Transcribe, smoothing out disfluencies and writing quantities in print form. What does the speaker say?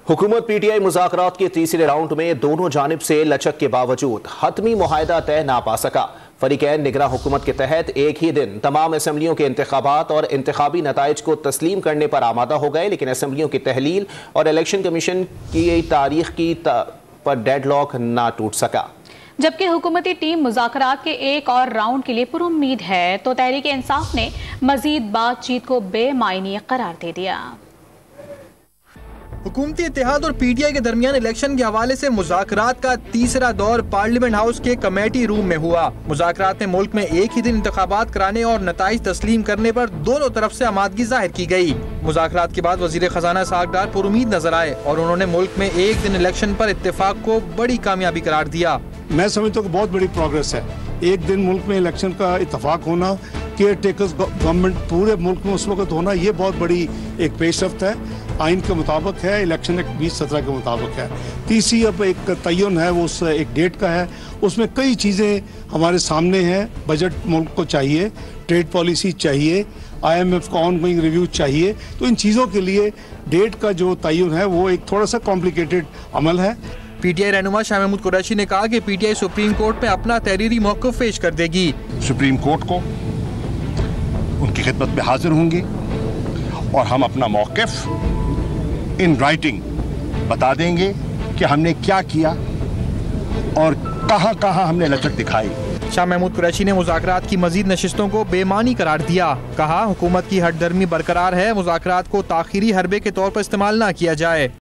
हुकूमत पीटीआई मुज़ाकरात के तीसरे राउंड में दोनों जानिब से लचक के बावजूद हतमी मुआहदा तय ना पा सका। फरीकैन निगरां हुकूमत के तहत एक ही दिन तमाम असम्बलियों के इंतखाबात और इंतखाबी नताइज को तस्लीम करने पर आमादा हो गए, लेकिन असम्बलियों की तहलील और इलेक्शन कमीशन की तारीख की पर डेडलॉक ना टूट सका। जबकि हुकूमती टीम मुज़ाकरात के एक और राउंड के लिए पुरुम्मीद है, तो तहरीक इंसाफ ने मजीद बातचीत को बेमायनी करार दे दिया। हुकूमती इत्तेहाद और पीटीआई के दरमियान इलेक्शन के हवाले से मुज़ाकरात का तीसरा दौर पार्लियामेंट हाउस के कमेटी रूम में हुआ। मुज़ाकरात में मुल्क में एक ही दिन इंतखाबात कराने और नताइज तस्लीम करने पर दोनों तरफ से आमादगी जाहिर की गई। मुज़ाकरात के बाद वज़ीर ख़जाना इसहाक डार पुरुमीद नजर आए और उन्होंने मुल्क में एक दिन इलेक्शन पर इत्तेफाक को बड़ी कामयाबी करार दिया। मैं समझता हूँ कि बहुत बड़ी प्रोग्रेस है। एक दिन मुल्क में इलेक्शन का इत्तेफाक होना, केयर टेकर्स गवर्नमेंट पूरे मुल्क में उस वक्त होना, ये बहुत बड़ी एक पेशरफ्त है। आइन के मुताबिक है, इलेक्शन एक्ट 2017 के मुताबिक है। तीसरी अब एक तयन है, वो उस एक डेट का है। उसमें कई चीज़ें हमारे सामने हैं। बजट मुल्क को चाहिए, ट्रेड पॉलिसी चाहिए, IMF का ऑनगोइंग रिव्यू चाहिए। तो इन चीज़ों के लिए डेट का जो तयन है वो एक थोड़ा सा कॉम्प्लिकेटेड अमल है। पीटीआई रहनुमा शाह महमूद कुरैशी ने कहा कि पीटीआई सुप्रीम कोर्ट में अपना तहरीरी मौक़िफ़ पेश कर देगी। सुप्रीम कोर्ट को उनकी खिदमत में हाजिर होंगे और हम अपना मौक़िफ़ इन राइटिंग बता देंगे कि हमने क्या किया और कहां कहां हमने लचक दिखाई। शाह महमूद कुरैशी ने मुज़ाकरात की मजीद नशिस्तों को बेमानी करार दिया। कहा, हुकूमत की हठधर्मी बरकरार है, मुज़ाकरात को ताख़ीरी हरबे के तौर पर इस्तेमाल न किया जाए।